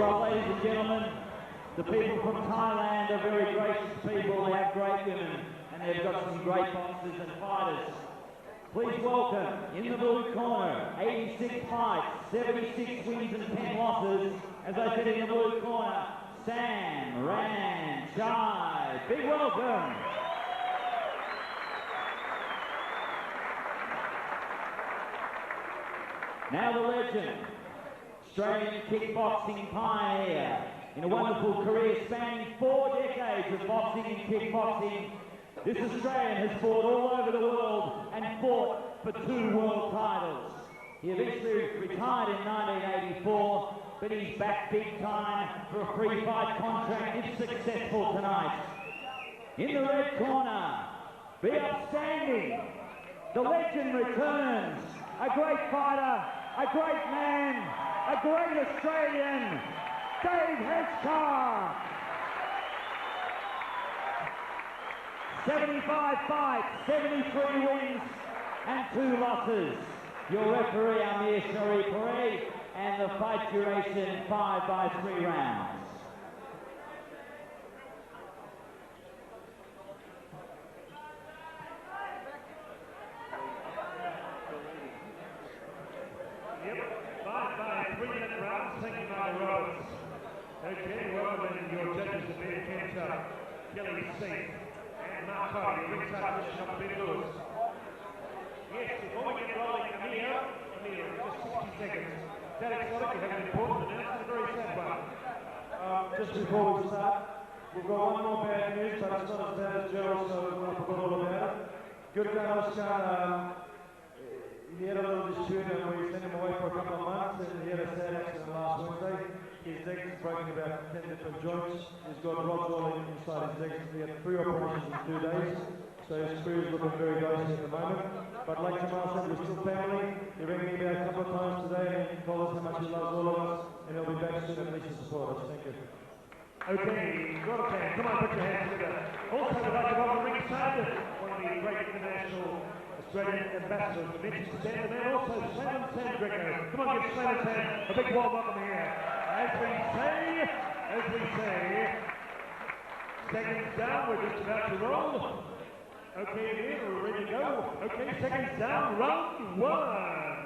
Well, ladies and gentlemen, the people from Thailand are very gracious people. They have great women, and they've got some great boxers and fighters. Please welcome, in the blue corner, 86 fights, 76 wins and 10 losses. As I said, in the blue corner, Sam Ran Chai. Big welcome. Now the legend, Australian kickboxing pioneer, in a wonderful career spanning 4 decades of boxing and kickboxing. This Australian has fought all over the world and fought for 2 world titles. He eventually retired in 1984, but he's back big time for a free fight contract if successful tonight. In the red corner, the upstanding, the legend returns, a great fighter, a great man, a great Australian, Dave Hedgecock. 75 fights, 73 wins and 2 losses. Your referee Amir Sharif, and the fight duration 5 by 3 rounds. Yep, 5 by 3-minute rounds taken by the Roberts. Okay, well then your judges have been Hedgecock, Kelly Singh, and Mark Cody, ringside position of Ben Lewis. Yes, before we get rolling, Amir, just 60 seconds. That exotic, you have an important announcement, a very sad one. Just before we start, we've got one more bad news, but it's not as bad as Gerald, so I forgot all about it. Good guy Oscar, he had a little dispute and we sent him away for a couple of months, and he had a sad accident last Wednesday. His legs broken about 10 different joints. He's got rods all inside his legs. He had 3 operations in 2 days, so his career is looking very rosy at the moment. But like Jamal said, we're still family. He rang me about a couple of times today and he told us how much he loves all of us, and he'll be back soon at least to support us. Thank you. Okay, got a fan. Come on, put your hands together. Also, we'd like to welcome ringside one of the great international Australian ambassadors, Mitch Stanley, and also Simon Sandrico. Come on, give Simon Sand a big warm welcome here. As we say, seconds down, we're just about to roll. Okay, again, we're ready to go. Okay, seconds down, round 1.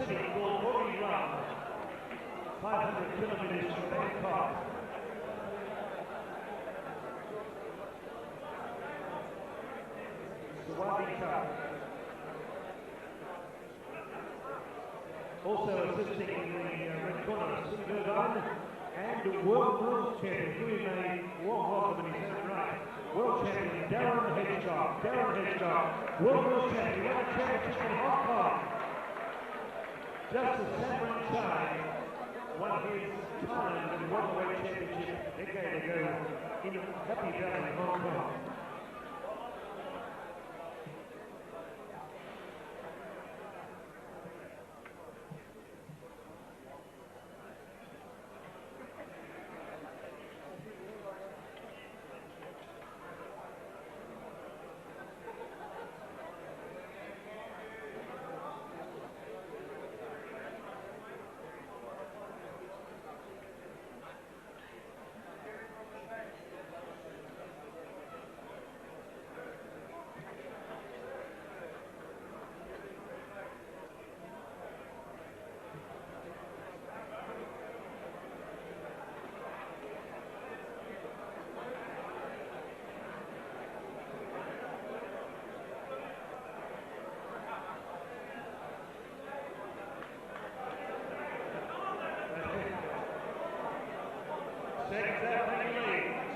city called Boggy Run, 500 kilometers from Bangkok. Swatika. Also assisting in the red corner, Singerdine, and the world champion, who we may warm welcome in his own right. World champion Dave Hedgecock. World champion, world championship in Hong Kong. Just as Samurai Chai won his Thailand and welterweight championship a decade ago in Happy Valley, Hong Kong.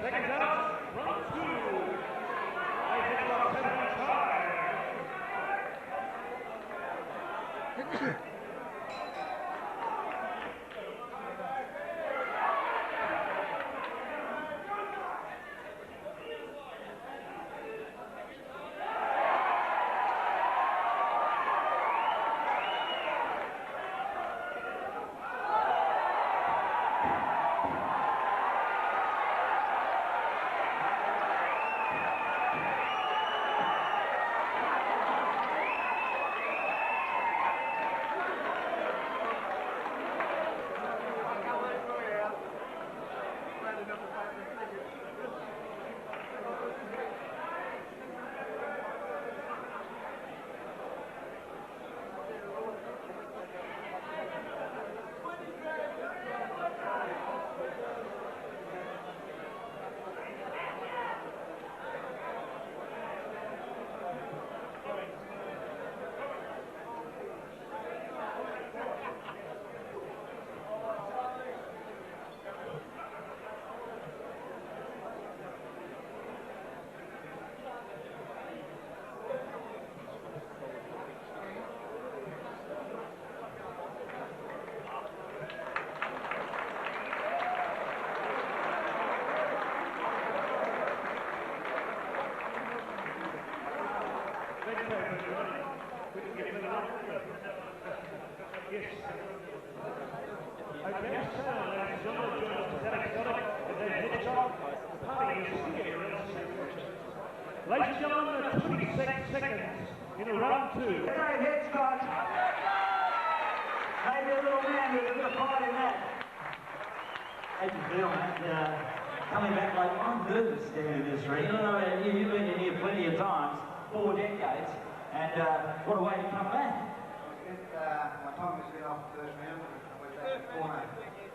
Seconds out, round two. I think about 75. Ladies and gentlemen, 26 seconds in round two. Dave Hedgecock, maybe a little man with a bit of pride in that. How do you feel, mate? Coming back like, I'm nervous standing in this ring. I don't know about you, you've been in here plenty of times, 4 decades, and what a way to come back. My tongue was a bit off the first round, with that corner.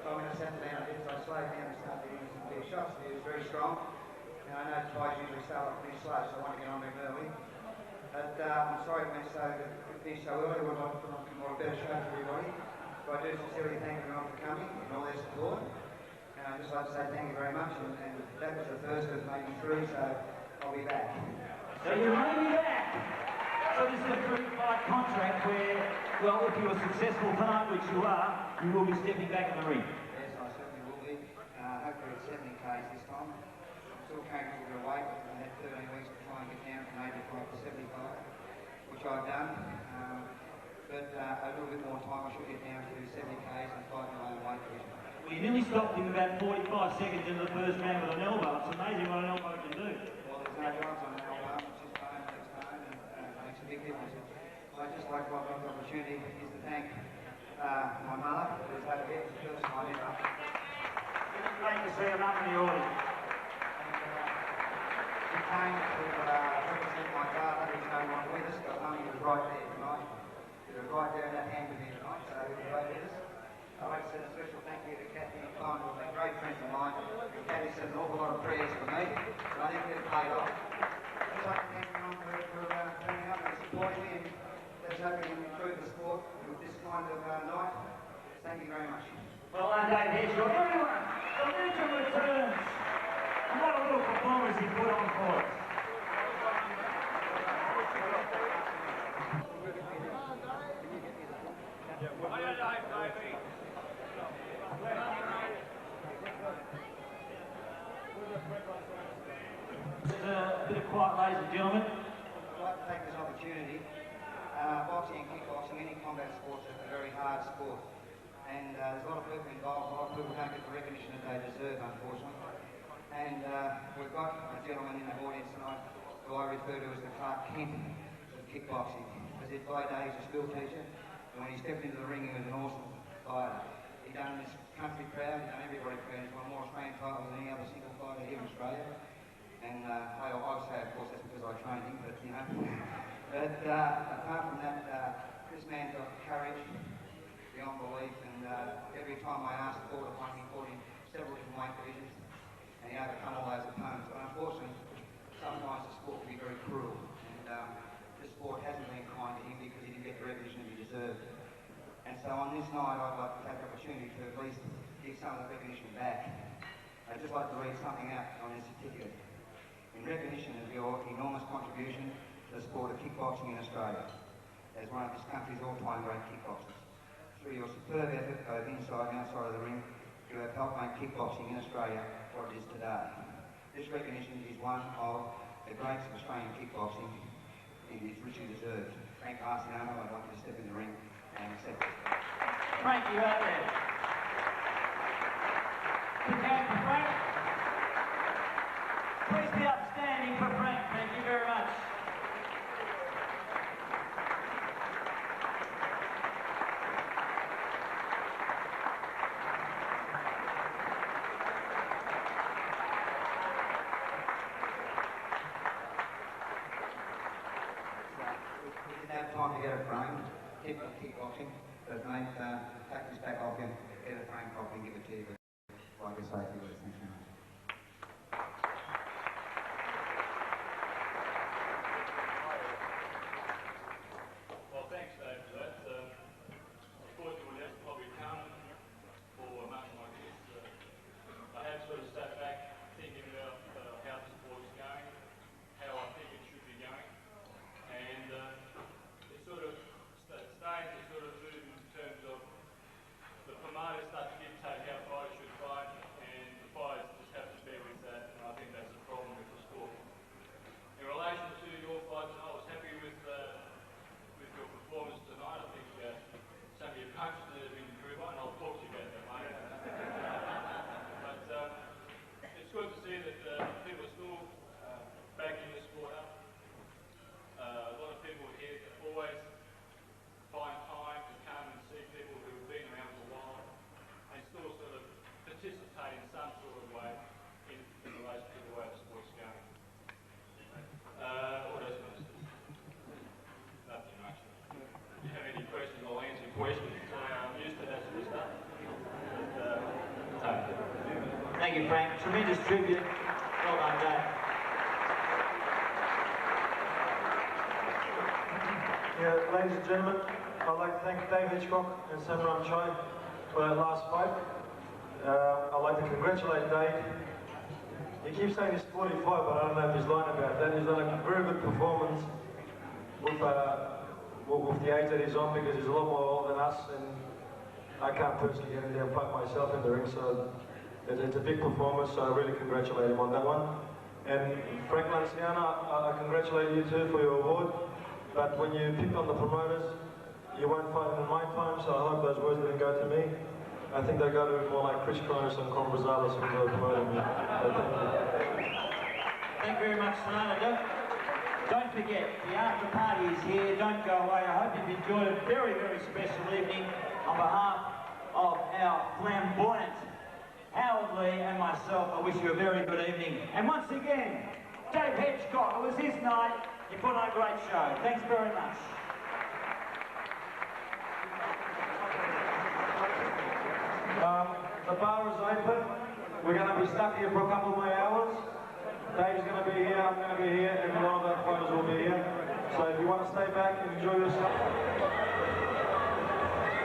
So I'm going to settle down a bit, so I slowed down and started getting some big shots. He was very strong. And I know guys usually start off pretty slow, so I want to get on with early. But I'm sorry it went so early. I would like to put on more better show for everybody. So I do sincerely thank everyone for coming and all their support. And I'd just like to say thank you very much. And that was the first of maybe 3, so I'll be back. So you may be back. So this is a free fight contract where, well, if you are successful tonight, which you are, you will be stepping back in the ring. Yes, I certainly will be. Hopefully it's 70 k's this time. Still came a little bit of weight, but I had 13 weeks to try and get down from 85 to 75, which I've done. But a little bit more time, I should get down to 70 k's and fight my own weight division. Well, you nearly stopped him about 45 seconds into the first round with an elbow. It's amazing what an elbow can do. Well, there's no drugs on an elbow, it's just bone, it's bone, and it makes a big difference. I'd just like to have the opportunity is to thank my mother, who's over here, the person I met up. Great to see him up in the audience. He came to represent my father, who's no longer with us, but Mummy was right there tonight. She was right there in that hand with me tonight. So I'd like to send a special thank you to Kathy and Con, who have been great friends of mine. Kathy says an awful lot of prayers for me, but I didn't get it paid off. I'd like to thank everyone for turning up and supporting me, and let's hope we can improve the sport with this kind of night. Thank you very much. Well done, Dave Hedgecock. Everyone, the legend returns. And what a little performance he put on for us. Just a bit of quiet, ladies and gentlemen. I'd like to take this opportunity. Boxing and kickboxing, any combat sports, is a very hard sport. And there's a lot of people involved, a lot of people don't get the recognition that they deserve, unfortunately. And we've got a gentleman in the audience tonight who I refer to as the Clark Kent of kickboxing. Because by day he's a school teacher, and when he stepped into the ring he was an awesome fighter. He done this country proud, he done everybody proud. He's won more Australian titles than any other single fighter here in Australia. And I say, of course, that's because I trained him, but you know. But apart from that, this man's got courage beyond belief, and every time I asked for it, he fought in several different weight divisions, and he overcome all those opponents. But unfortunately, sometimes the sport can be very cruel, and the sport hasn't been kind to him because he didn't get the recognition he deserved. And so on this night, I'd like to take the opportunity to at least give some of the recognition back. I'd just like to read something out on his certificate. In recognition of your enormous contribution to the sport of kickboxing in Australia, as one of this country's all-time great kickboxers. Through your superb effort, both inside and outside of the ring, you have helped make kickboxing in Australia what it is today. This recognition is one of the greats of Australian kickboxing, and it is richly deserved. Frank Marciano, I'd like you to step in the ring and accept it. Frank, you out there. Good hand for Frank. Please be upstanding for Frank. Thank you very much. We didn't have time to get a frame. Keep on kickboxing, but mate, take this back off you, get a frame copy and give it to you. But like I say, thank you very much. Well, thanks, Dave, for that. Unfortunately, that's probably come for a month like this. I have sort of sat back thinking about how the sport is going, how I think it should be going, and it's sort of starting to sort of move in terms of the promoters start to dictate how fighters should fight, and the fighters just have to bear with that, and I think that's a problem with the sport. In relation to your fight tonight, I was happy with your performance tonight. I think some of your punches have been improved on, and I'll talk to you about that later. But it's good to see that people are still backing the sport up. A lot of people here always find time to come and see people who have been around for a while and still sort of participate in some sort of way in relation to the way the sport's going. What else can I say? Nothing much. If you have any questions, I'll answer questions. I'm used to that sort of stuff. But, Thank you, Frank. Tremendous tribute. Well done, Dave. Yeah, ladies and gentlemen, I'd like to thank Dave Hedgecock and Samram Chai for that last fight. I'd like to congratulate Dave. He keeps saying he's 45, but I don't know if he's lying about that. He's done a very good performance with the age that he's on, because he's a lot more old than us, and I can't personally get in there and fight myself in the ring, so it's a big performance, so I really congratulate him on that one. And Frank Lanciano, I congratulate you too for your award. But when you picked on the promoters, you weren't fighting in my time, so I hope those words didn't go to me. I think they go to more like Chris Cronus and Con Rosales who were promoting me. So Thank you very much, Sonata. Don't forget, the after party is here. Don't go away. I hope you've enjoyed a very, very special evening. On behalf of our flamboyant Howard Lee and myself, I wish you a very good evening. And once again, Dave Hedgecock, it was his night. You put on a great show. Thanks very much. The bar is open. We're going to be stuck here for a couple more hours. Dave's going to be here, I'm going to be here, and we'll